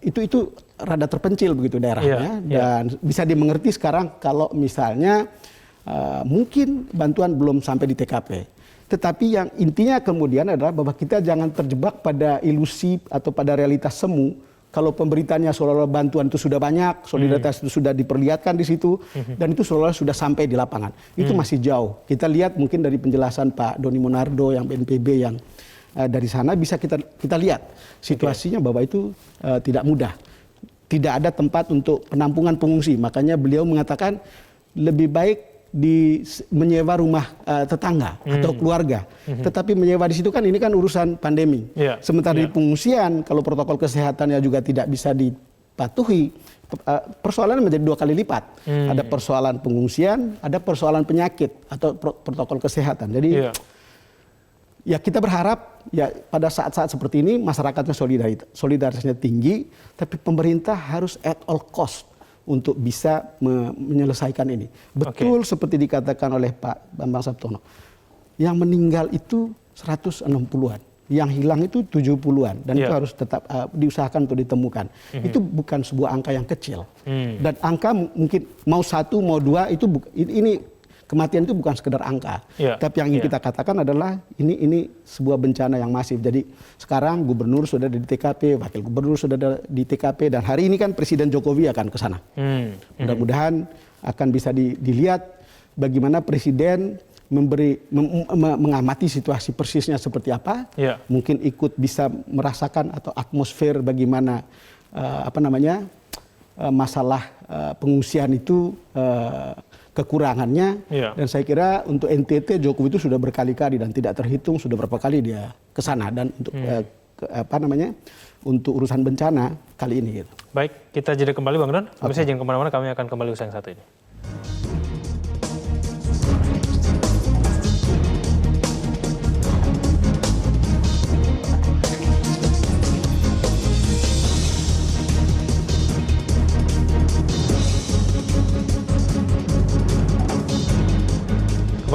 itu rada terpencil begitu daerahnya, dan bisa dimengerti sekarang kalau misalnya mungkin bantuan belum sampai di TKP. Tetapi yang intinya kemudian adalah bahwa kita jangan terjebak pada ilusi atau pada realitas semu. Kalau pemberitaannya seolah-olah bantuan itu sudah banyak, solidaritas itu sudah diperlihatkan di situ, dan itu seolah-olah sudah sampai di lapangan. Itu masih jauh. Kita lihat mungkin dari penjelasan Pak Doni Monardo yang BNPB yang dari sana bisa kita lihat situasinya bahwa itu tidak mudah. Tidak ada tempat untuk penampungan pengungsi. Makanya beliau mengatakan lebih baik menyewa rumah tetangga atau keluarga, tetapi menyewa di situ kan ini kan urusan pandemi. Sementara di pengungsian kalau protokol kesehatannya juga tidak bisa dipatuhi, persoalannya menjadi 2 kali lipat. Ada persoalan pengungsian, ada persoalan penyakit atau protokol kesehatan. Jadi ya kita berharap ya pada saat-saat seperti ini masyarakatnya solidaritasnya tinggi, tapi pemerintah harus at all cost untuk bisa menyelesaikan ini. Betul seperti dikatakan oleh Pak Bambang Saptono. Yang meninggal itu 160-an. Yang hilang itu 70-an. Dan itu harus tetap diusahakan untuk ditemukan. Itu bukan sebuah angka yang kecil. Dan angka mungkin mau 1, mau 2, itu ini kematian itu bukan sekedar angka. Tapi yang ingin kita katakan adalah ini sebuah bencana yang masif. Jadi sekarang gubernur sudah di TKP, wakil gubernur sudah di TKP, dan hari ini kan Presiden Jokowi akan ke sana. Mudah-mudahan akan bisa dilihat bagaimana Presiden mengamati situasi persisnya seperti apa. Mungkin ikut bisa merasakan atau atmosfer bagaimana masalah pengungsian itu kekurangannya, dan saya kira untuk NTT Jokowi itu sudah berkali-kali dan tidak terhitung sudah berapa kali dia ke sana, dan untuk untuk urusan bencana kali ini gitu. Baik, kita jeda kembali Bang Don. Pemirsa jangan kemana-mana, kami akan kembali usai yang satu ini.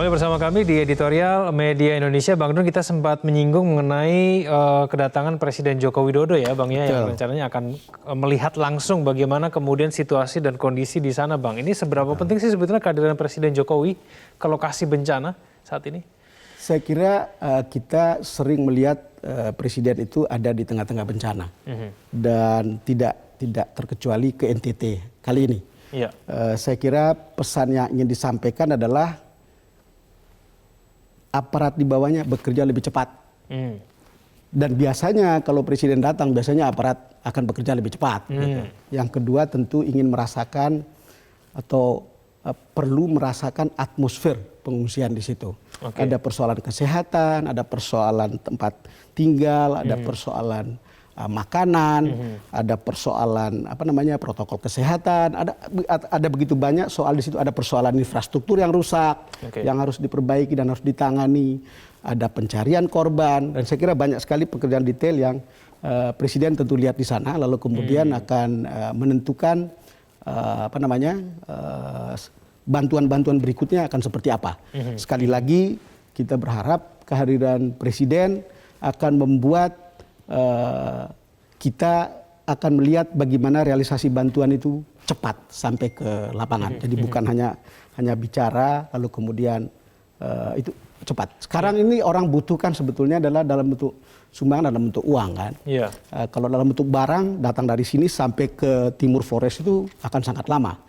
Kembali bersama kami di editorial Media Indonesia. Bang Don, kita sempat menyinggung mengenai kedatangan Presiden Joko Widodo ya Bang ya, yang rencananya akan melihat langsung bagaimana kemudian situasi dan kondisi di sana Bang. Ini seberapa penting sih sebetulnya kehadiran Presiden Jokowi ke lokasi bencana saat ini? Saya kira kita sering melihat Presiden itu ada di tengah-tengah bencana dan tidak terkecuali ke NTT kali ini. Ya. Saya kira pesan yang ingin disampaikan adalah aparat di bawahnya bekerja lebih cepat. Dan biasanya kalau presiden datang, biasanya aparat akan bekerja lebih cepat. Gitu. Yang kedua tentu ingin merasakan atau perlu merasakan atmosfer pengungsian di situ. Ada persoalan kesehatan, ada persoalan tempat tinggal, ada persoalan makanan, ada persoalan protokol kesehatan, ada begitu banyak soal di situ. Ada persoalan infrastruktur yang rusak, yang harus diperbaiki dan harus ditangani. Ada pencarian korban, dan saya kira banyak sekali pekerjaan detail yang Presiden tentu lihat di sana, lalu kemudian akan menentukan bantuan-bantuan berikutnya akan seperti apa. Sekali lagi kita berharap kehadiran Presiden akan membuat kita akan melihat bagaimana realisasi bantuan itu cepat sampai ke lapangan. Jadi bukan hanya bicara lalu kemudian itu cepat. Sekarang ini orang butuhkan sebetulnya adalah dalam bentuk sumbangan, dalam bentuk uang kan. Kalau dalam bentuk barang datang dari sini sampai ke Timur Flores itu akan sangat lama.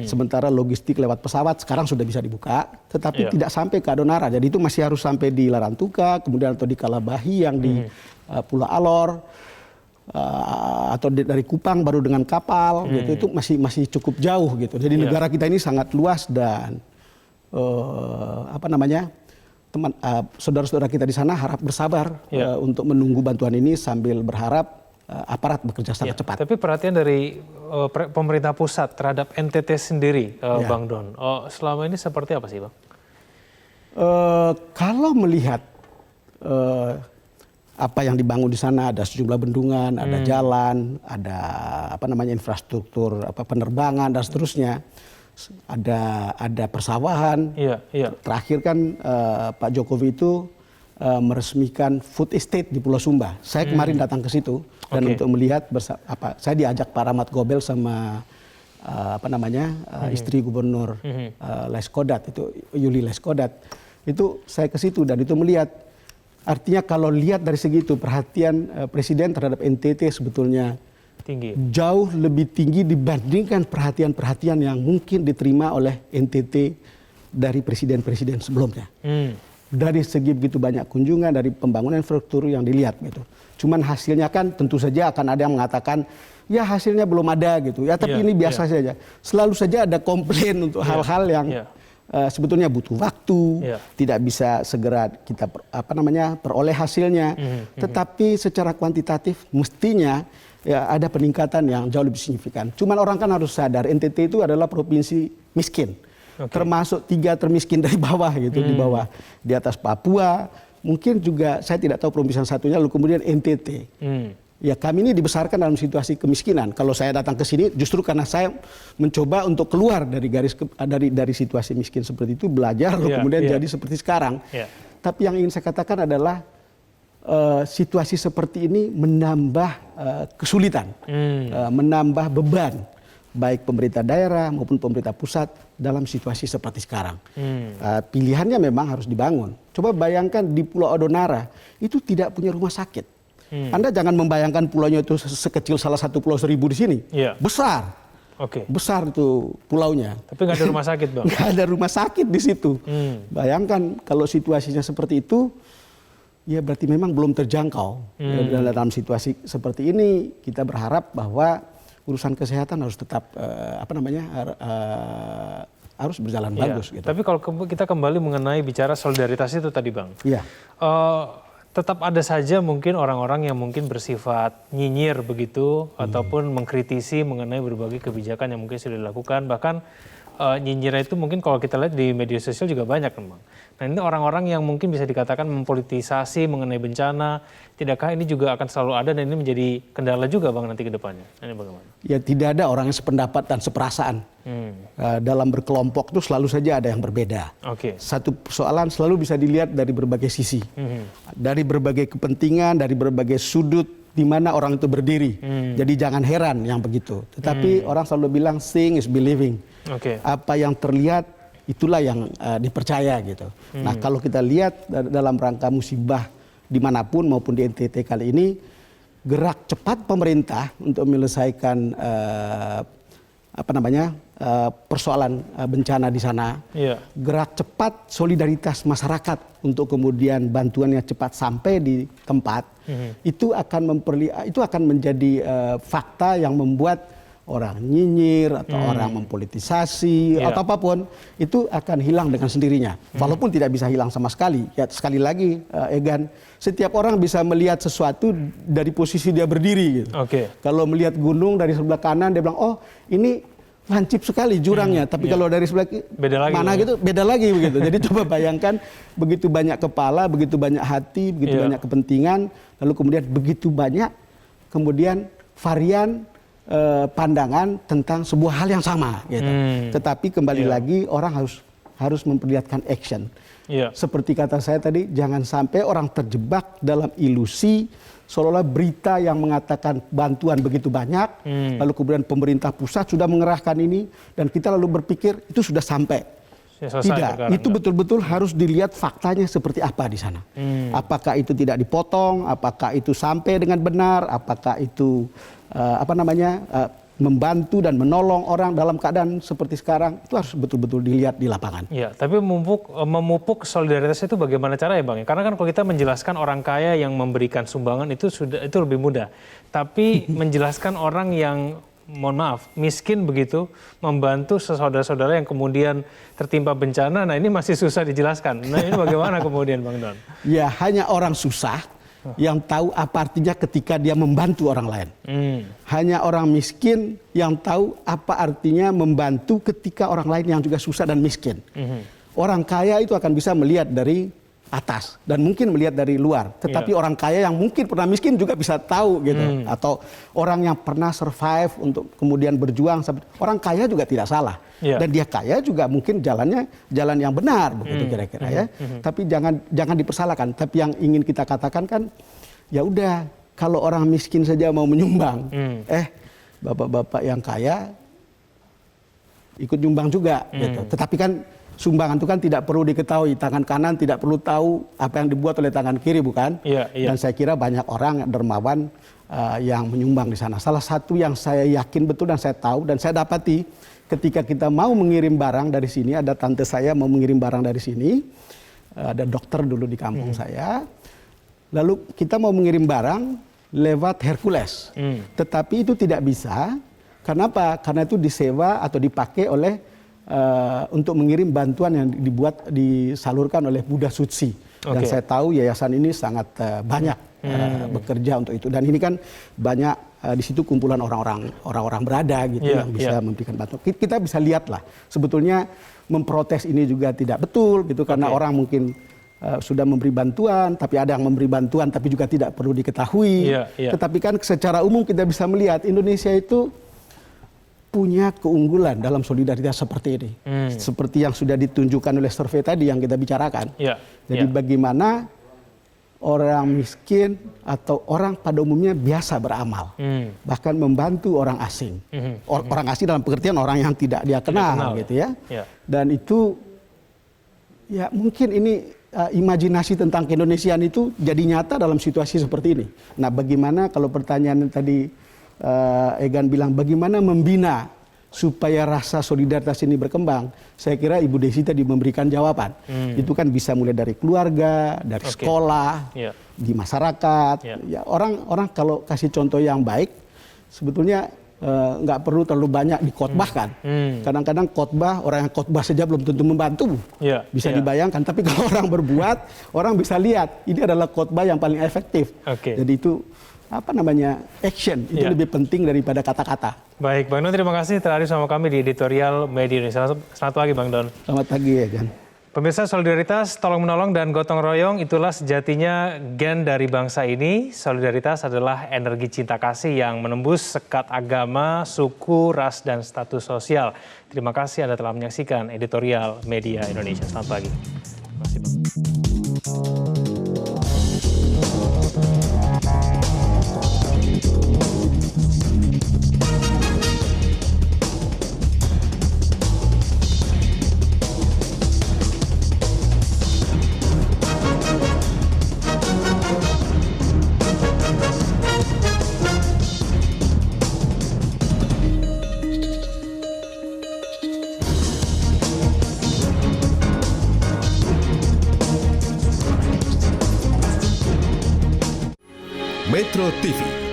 Sementara logistik lewat pesawat sekarang sudah bisa dibuka, tetapi tidak sampai ke Adonara. Jadi itu masih harus sampai di Larantuka, kemudian atau di Kalabahi yang di Pulau Alor, atau dari Kupang baru dengan kapal. Gitu, itu masih cukup jauh gitu. Jadi negara kita ini sangat luas dan saudara-saudara kita di sana harap bersabar untuk menunggu bantuan ini sambil berharap aparat bekerja sangat cepat. Tapi perhatian dari pemerintah pusat terhadap NTT sendiri, Bang Don, selama ini seperti apa sih, Bang? Kalau melihat apa yang dibangun di sana, ada sejumlah bendungan, ada jalan, ada infrastruktur penerbangan dan seterusnya. Ada persawahan. Terakhir kan Pak Jokowi itu meresmikan food estate di Pulau Sumba. Saya kemarin datang ke situ dan untuk melihat saya diajak Pak Rahmat Gobel sama istri Gubernur Leskodat itu Yuli Leskodat. Itu saya ke situ dan itu melihat. Artinya kalau lihat dari segi itu perhatian Presiden terhadap NTT sebetulnya tinggi. Jauh lebih tinggi dibandingkan perhatian-perhatian yang mungkin diterima oleh NTT dari presiden-presiden sebelumnya. Dari segi begitu banyak kunjungan, dari pembangunan infrastruktur yang dilihat gitu. Cuman hasilnya kan tentu saja akan ada yang mengatakan ya hasilnya belum ada gitu. Ya tapi ini biasa saja. Selalu saja ada komplain untuk hal-hal yang sebetulnya butuh waktu, tidak bisa segera kita peroleh hasilnya. Tetapi secara kuantitatif mestinya ada peningkatan yang jauh lebih signifikan. Cuman orang kan harus sadar NTT itu adalah provinsi miskin, termasuk 3 termiskin dari bawah gitu, di bawah, di atas Papua. Mungkin juga saya tidak tahu provinsi satunya, lalu kemudian NTT. Ya kami ini dibesarkan dalam situasi kemiskinan. Kalau saya datang ke sini justru karena saya mencoba untuk keluar dari dari situasi miskin seperti itu, belajar lalu kemudian jadi seperti sekarang. Tapi yang ingin saya katakan adalah situasi seperti ini menambah kesulitan, menambah beban baik pemerintah daerah maupun pemerintah pusat dalam situasi seperti sekarang. Pilihannya memang harus dibangun. Coba bayangkan di Pulau Adonara itu tidak punya rumah sakit. Anda jangan membayangkan pulaunya itu sekecil salah satu pulau 1000 di sini. Besar. Besar itu pulaunya. Tapi nggak ada rumah sakit, Bang. Nggak ada rumah sakit di situ. Bayangkan kalau situasinya seperti itu, ya berarti memang belum terjangkau. Dalam situasi seperti ini kita berharap bahwa urusan kesehatan harus tetap harus berjalan bagus. Gitu. Tapi kalau kita kembali mengenai bicara solidaritas itu tadi, Bang. Tetap ada saja mungkin orang-orang yang mungkin bersifat nyinyir begitu ataupun mengkritisi mengenai berbagai kebijakan yang mungkin sudah dilakukan. Bahkan nyinyirnya itu mungkin kalau kita lihat di media sosial juga banyak kan Bang. Nah ini orang-orang yang mungkin bisa dikatakan mempolitisasi mengenai bencana, tidakkah ini juga akan selalu ada dan ini menjadi kendala juga Bang nanti ke depannya? Ini bagaimana? Ya tidak ada orang yang sependapat dan seperasaan. Dalam berkelompok itu selalu saja ada yang berbeda. Satu persoalan selalu bisa dilihat dari berbagai sisi. Dari berbagai kepentingan, dari berbagai sudut di mana orang itu berdiri. Jadi jangan heran yang begitu. Tetapi orang selalu bilang seeing is believing. Apa yang terlihat itulah yang dipercaya gitu. Nah kalau kita lihat dalam rangka musibah dimanapun maupun di NTT kali ini, gerak cepat pemerintah untuk menyelesaikan persoalan bencana di sana, gerak cepat solidaritas masyarakat untuk kemudian bantuannya cepat sampai di tempat, itu akan menjadi fakta yang membuat orang nyinyir atau orang mempolitisasi atau apapun itu akan hilang dengan sendirinya. Walaupun tidak bisa hilang sama sekali. Ya sekali lagi Egan, setiap orang bisa melihat sesuatu dari posisi dia berdiri gitu. Kalau melihat gunung dari sebelah kanan dia bilang, "Oh, ini lancip sekali jurangnya." Tapi kalau dari sebelah beda lagi begitu. Jadi coba bayangkan begitu banyak kepala, begitu banyak hati, begitu banyak kepentingan, lalu kemudian begitu banyak kemudian varian pandangan tentang sebuah hal yang sama gitu. Tetapi kembali lagi orang harus memperlihatkan action. Seperti kata saya tadi, jangan sampai orang terjebak dalam ilusi seolah-olah berita yang mengatakan bantuan begitu banyak, lalu kemudian pemerintah pusat sudah mengerahkan ini dan kita lalu berpikir itu sudah sampai. Tidak, itu betul-betul harus dilihat faktanya seperti apa di sana. Apakah itu tidak dipotong, apakah itu sampai dengan benar, apakah itu membantu dan menolong orang dalam keadaan seperti sekarang, itu harus betul-betul dilihat di lapangan. Ya, tapi memupuk solidaritas itu bagaimana caranya Bang? Karena kan kalau kita menjelaskan orang kaya yang memberikan sumbangan itu lebih mudah. Tapi menjelaskan orang yang mohon maaf, miskin begitu, membantu saudara-saudara yang kemudian tertimpa bencana, nah ini masih susah dijelaskan. Nah ini bagaimana kemudian Bang Don? Ya, hanya orang susah yang tahu apa artinya ketika dia membantu orang lain. Hanya orang miskin yang tahu apa artinya membantu ketika orang lain yang juga susah dan miskin. Orang kaya itu akan bisa melihat dari atas dan mungkin melihat dari luar. Tetapi orang kaya yang mungkin pernah miskin juga bisa tahu gitu. Atau orang yang pernah survive untuk kemudian berjuang. Orang kaya juga tidak salah. Dan dia kaya juga mungkin jalannya jalan yang benar begitu kira-kira ya. Tapi jangan dipersalahkan. Tapi yang ingin kita katakan kan, ya udah kalau orang miskin saja mau menyumbang, bapak-bapak yang kaya ikut nyumbang juga gitu. Tetapi kan sumbangan itu kan tidak perlu diketahui, tangan kanan tidak perlu tahu apa yang dibuat oleh tangan kiri, bukan? Dan saya kira banyak orang dermawan yang menyumbang di sana. Salah satu yang saya yakin betul dan saya tahu dan saya dapati ketika kita mau mengirim barang dari sini, ada tante saya mau mengirim barang dari sini, ada dokter dulu di kampung saya, lalu kita mau mengirim barang lewat Hercules, tetapi itu tidak bisa. Kenapa? Karena itu disewa atau dipakai oleh untuk mengirim bantuan yang disalurkan oleh Buddha Sutsi. Dan saya tahu yayasan ini sangat banyak bekerja untuk itu. Dan ini kan banyak di situ kumpulan orang-orang berada gitu yang bisa memberikan bantuan. Kita bisa lihatlah sebetulnya memprotes ini juga tidak betul gitu karena orang mungkin sudah memberi bantuan, tapi ada yang memberi bantuan tapi juga tidak perlu diketahui. Tetapi kan secara umum kita bisa melihat Indonesia itu punya keunggulan dalam solidaritas seperti ini. Seperti yang sudah ditunjukkan oleh survei tadi yang kita bicarakan. Jadi bagaimana orang miskin atau orang pada umumnya biasa beramal. Bahkan membantu orang asing. Orang asing dalam pengertian orang yang tidak dia kenal gitu ya. Dan itu ya mungkin ini imajinasi tentang keindonesiaan itu jadi nyata dalam situasi seperti ini. Nah bagaimana kalau pertanyaan tadi Egan bilang bagaimana membina supaya rasa solidaritas ini berkembang, saya kira Ibu Desi tadi memberikan jawaban. Itu kan bisa mulai dari keluarga, dari sekolah, di masyarakat. Ya, orang kalau kasih contoh yang baik, sebetulnya nggak perlu terlalu banyak dikhotbahkan. Kadang-kadang khotbah, orang yang khotbah saja belum tentu membantu. Bisa dibayangkan, tapi kalau orang berbuat, orang bisa lihat ini adalah khotbah yang paling efektif. Jadi itu action itu lebih penting daripada kata-kata. Baik, Bang Don, terima kasih telah hadir sama kami di editorial Media Indonesia. Selamat pagi, Bang Don. Selamat pagi ya kan. Pemirsa, solidaritas, tolong menolong, dan gotong royong itulah sejatinya gen dari bangsa ini. Solidaritas adalah energi cinta kasih yang menembus sekat agama, suku, ras, dan status sosial. Terima kasih Anda telah menyaksikan editorial Media Indonesia. Selamat pagi. Terima kasih, Bang. Metro TV